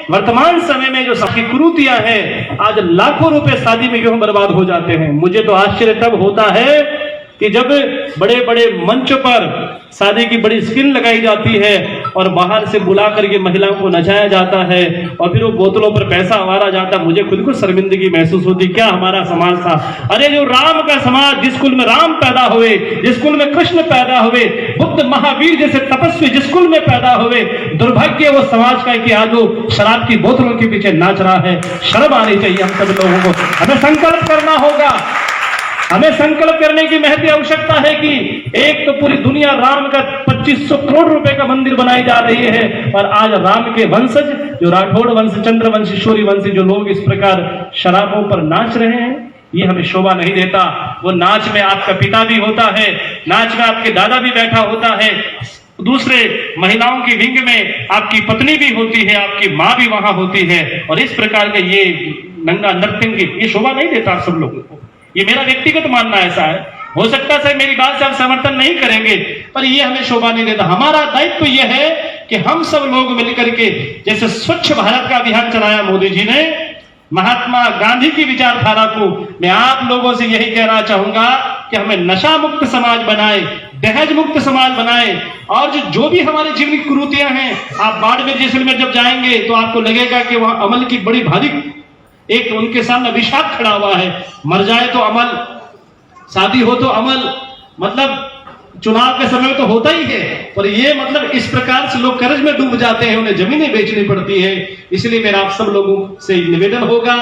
वर्तमान समय में जो सबकी कुरीतियां हैं, आज लाखों रुपए शादी में क्यों बर्बाद हो जाते हैं। मुझे तो आश्चर्य तब होता है कि जब बड़े बड़े मंच पर शादी की बड़ी स्क्रीन लगाई जाती है और बाहर से बुला करके महिलाओं को नचाया जाता है और फिर वो बोतलों पर पैसा हमारा जाता, मुझे खुद को शर्मिंदगी महसूस होती। क्या हमारा समाज था। अरे जो राम का समाज, जिस कुल में राम पैदा हुए, जिस कुल में कृष्ण पैदा हुए, बुद्ध महावीर जैसे तपस्वी जिस कुल में पैदा हुए, दुर्भाग्य वो समाज का कि आज वो शराब की बोतलों के पीछे नाच रहा है। शर्म आनी चाहिए हम सब लोगों को। हमें संकल्प करना होगा, हमें संकल्प करने की महती आवश्यकता है कि एक तो पूरी दुनिया राम का 2500 करोड़ रुपए का मंदिर बनाई जा रही है और आज राम के वंशज जो राठौड़ वंश, चंद्रवंशी, शौर्यवंशी जो लोग इस प्रकार शराबों पर नाच रहे हैं, ये हमें शोभा नहीं देता। वो नाच में आपका पिता भी होता है, नाच में आपके दादा भी बैठा होता है, दूसरे महिलाओं की विंग में आपकी पत्नी भी होती है, आपकी माँ भी वहां होती है और इस प्रकार के ये नंगा नर्तंगी, ये शोभा नहीं देता आप सब लोगों को। ये मेरा व्यक्तिगत मानना ऐसा है। हो सकता है मेरी बात से आप समर्थन नहीं करेंगे, पर ये हमें शोभा नहीं देता। हमारा दायित्व यह है कि हम सब लोग मिलकर के, जैसे स्वच्छ भारत का अभियान चलाया मोदी जी ने, महात्मा गांधी की विचारधारा को मैं आप लोगों से यही कहना चाहूंगा कि हमें नशा मुक्त समाज बनाए, दहेज मुक्त समाज बनाए और जो भी हमारे जीवन की कुरीतियां हैं, आप बाड़मेर जैसलमेर जब जाएंगे तो आपको लगेगा कि वहां अमल की बड़ी भारी एक उनके सामने अभिशाप खड़ा हुआ है। मर जाए तो अमल, शादी हो तो अमल, मतलब चुनाव के समय तो होता ही है, पर ये मतलब इस प्रकार से लोग कर्ज में डूब जाते हैं, उन्हें जमीनें बेचनी पड़ती है। इसलिए मेरा आप सब लोगों से निवेदन होगा,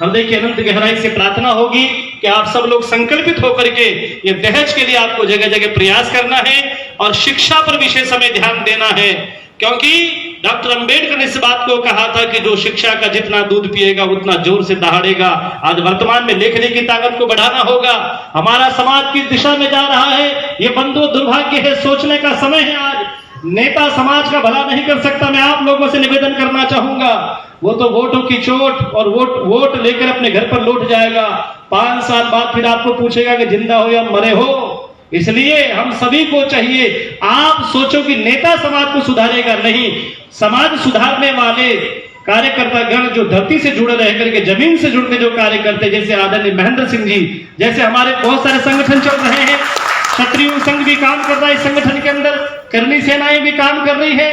हृदय की अनंत गहराई से प्रार्थना होगी कि आप सब लोग संकल्पित होकर के ये दहेज के लिए आपको जगह जगह प्रयास करना है और शिक्षा पर विशेष समय ध्यान देना है। क्योंकि डॉक्टर अंबेडकर ने इस बात को कहा था कि जो शिक्षा का जितना दूध पिएगा उतना जोर से दहाड़ेगा। आज वर्तमान में लेखने की ताकत को बढ़ाना होगा। हमारा समाज किस दिशा में जा रहा है, ये बंधु दुर्भाग्य है, सोचने का समय है। आज नेता समाज का भला नहीं कर सकता। मैं आप लोगों से निवेदन करना चाहूंगा, वो तो वोटों की चोट और वोट लेकर अपने घर पर लौट जाएगा। 5 साल बाद फिर आपको पूछेगा कि जिंदा हो या मरे हो। इसलिए हम सभी को चाहिए, आप सोचो कि नेता समाज को सुधारेगा नहीं, समाज सुधारने वाले कार्यकर्ता गण जो धरती से जुड़े रह करके, जमीन से जुड़ के जो कार्य करते, जैसे आदरणीय महेंद्र सिंह जी, जैसे हमारे बहुत सारे संगठन चल रहे हैं। क्षत्रिय संघ भी काम कर रहा है इस संगठन के अंदर, करनी सेनाएं भी काम कर रही है।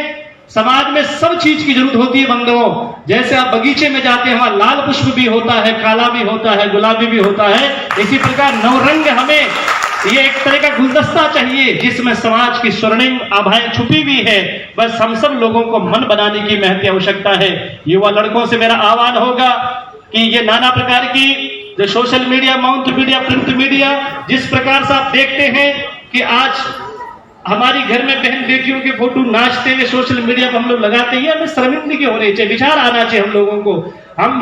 समाज में सब चीज की जरूरत होती है बंधुओं। जैसे आप बगीचे में जाते हैं, वहां लाल पुष्प भी होता है, काला भी होता है, गुलाबी भी होता है। इसी प्रकार नवरंग हमें ये एक तरह का गुलदस्ता चाहिए जिसमें समाज की स्वर्णिम आभाएं छुपी हुई है। बस हम सब लोगों को मन बनाने की महती आवश्यकता है। युवा लड़कों से मेरा आह्वान होगा कि ये नाना प्रकार की जो social media, mount media, print media, जिस प्रकार से आप देखते हैं कि आज हमारी घर में बहन बेटियों के फोटो नाचते हुए सोशल मीडिया पर हम लोग लगाते हैं, हमें शर्मिंदगी हो रही चाहिए, विचार आना चाहिए हम लोगों को।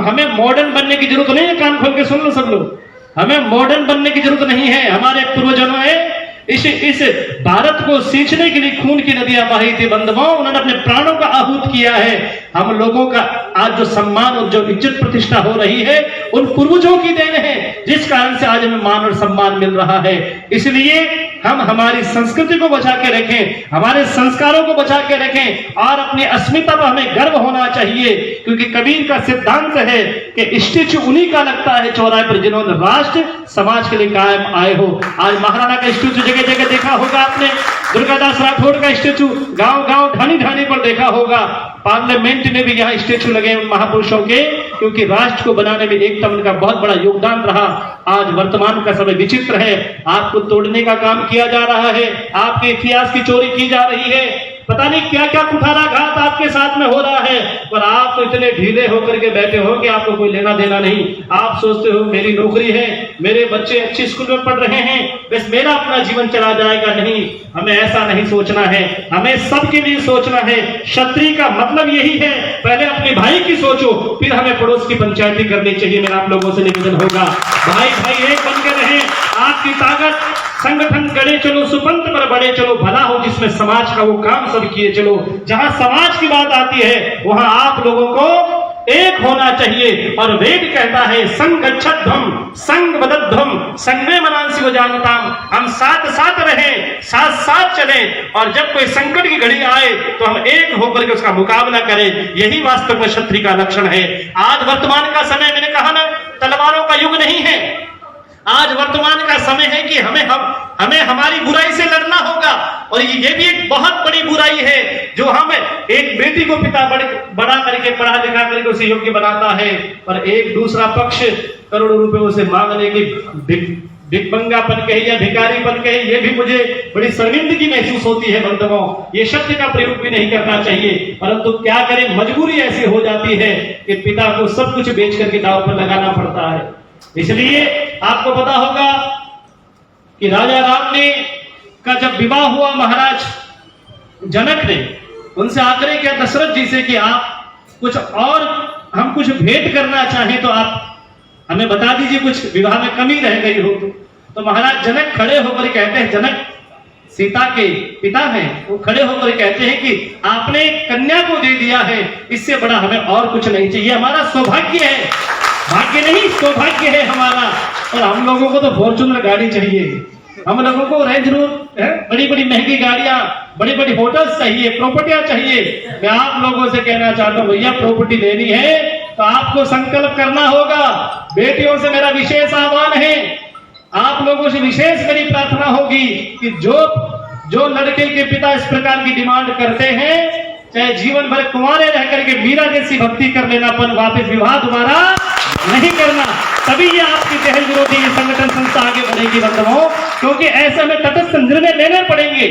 हमें मॉडर्न बनने की जरूरत नहीं है। कान खोल के सुन लो सब लोग, हमें मॉडर्न बनने की जरूरत नहीं है। हमारे पूर्वजों ने इस भारत को सींचने के लिए खून की नदियां बही थी बंधुओं, उन्होंने अपने प्राणों का आहूत किया है। हम लोगों का आज जो सम्मान और जो इज्जत प्रतिष्ठा हो रही है उन पूर्वजों की देन है, जिस कारण से आज हमें मान और सम्मान मिल रहा है। इसलिए हम हमारी संस्कृति को बचा के रखें, हमारे संस्कारों को बचा के रखें और अपनी अस्मिता पर हमें गर्व होना चाहिए। क्योंकि कबीर का सिद्धांत है कि स्टेचू उन्हीं का लगता है चौराहे पर जिन्होंने राष्ट्र समाज के लिए कायम आए हो। आज महाराणा का स्टेचू जगह जगह देखा होगा आपने, दुर्गादास राठौड़ का स्टेचू गांव गांव ढानी ढानी पर देखा होगा। पार्लियामेंट में भी यहाँ स्टेचू लगे उन महापुरुषों के, क्योंकि राष्ट्र को बनाने में एकता उनका बहुत बड़ा योगदान रहा। आज वर्तमान का समय विचित्र है, आपको तोड़ने का काम किया जा रहा है, आपके इतिहास की चोरी की जा रही है, पता नहीं क्या क्या कुठाराघात आपके साथ में हो रहा है, पर आप तो इतने ढीले होकर के बैठे हो कि आपको कोई लेना देना नहीं। आप सोचते हो मेरी नौकरी है, मेरे बच्चे अच्छे स्कूल में पढ़ रहे हैं, बस मेरा अपना जीवन चला जाएगा। नहीं, हमें ऐसा नहीं सोचना है, हमें सबके लिए सोचना है। क्षत्रिय का मतलब यही है, पहले अपने भाई की सोचो, फिर हमें पड़ोस की पंचायती करनी चाहिए। मेरा आप लोगों से निवेदन होगा, भाई भाई एक बन के रहे, आपकी ताकत संगठन गड़े चलो, सुपंथ पर बड़े चलो, भला हो जिसमें समाज का वो काम सब किए चलो। जहां समाज की बात आती है वहां आप लोगों को एक होना चाहिए। और वेद कहता है संगच्छध्वम संग बदध्वम संगे मनांसी को जानताम, हम साथ साथ रहें, साथ साथ चलें, और जब कोई संकट की घड़ी आए तो हम एक होकर के उसका मुकाबला करें। यही वास्तव में क्षत्रिय का लक्षण है। आज वर्तमान का समय, मैंने कहा ना, तलवारों का युग नहीं है। आज वर्तमान का समय है कि हमें हमारी बुराई से लड़ना होगा। और ये भी एक बहुत बड़ी बुराई है जो हम एक बेटी को पिता बड़ा करके पढ़ा लिखा करके उसे योग्य बनाता है, और एक दूसरा पक्ष करोड़ों रुपए उसे मांगने की भिकमंगापन कहे या भिखारीपन कहे, ये भी मुझे बड़ी शर्मिंदगी महसूस होती है। बंधुओं, ये शब्द का प्रयोग भी नहीं करना चाहिए, परंतु क्या करें, मजबूरी ऐसी हो जाती है कि पिता को सब कुछ बेच करके दांव पर लगाना पड़ता है। इसलिए आपको पता होगा कि राजा राम ने का जब विवाह हुआ महाराज जनक ने उनसे आग्रह किया दशरथ जी से कि आप कुछ और, हम कुछ भेंट करना चाहें तो आप हमें बता दीजिए, कुछ विवाह में कमी रह गई हो तो महाराज जनक खड़े होकर कहते हैं, जनक सीता के पिता हैं, वो खड़े होकर कहते हैं कि आपने कन्या को दे दिया है, इससे बड़ा हमें और कुछ नहीं चाहिए, हमारा सौभाग्य है, भाग्य नहीं सौभाग्य है हमारा। और हम लोगों को तो फॉर्च्यूनर गाड़ी चाहिए, हम लोगों को रेंज रोवर, बड़ी बड़ी महंगी गाड़ियां, बड़ी बड़ी होटल्स चाहिए, प्रॉपर्टियां चाहिए। मैं आप लोगों से कहना चाहता हूं, भैया प्रॉपर्टी लेनी है तो आपको संकल्प करना होगा। बेटियों से मेरा विशेष आह्वान है, आप लोगों से विशेष मेरी प्रार्थना होगी कि जो लड़के के पिता इस प्रकार की डिमांड करते हैं, चाहे जीवन भर कुंवारे रह करके मीरा जैसी भक्ति कर लेना, पर वापस विवाह दोबारा नहीं करना, तभी ये आपकी दहेज विरोधी संगठन संस्था आगे बढ़ेगी बंधुओं, क्योंकि ऐसे में तटस्थ निर्णय लेने पड़ेंगे।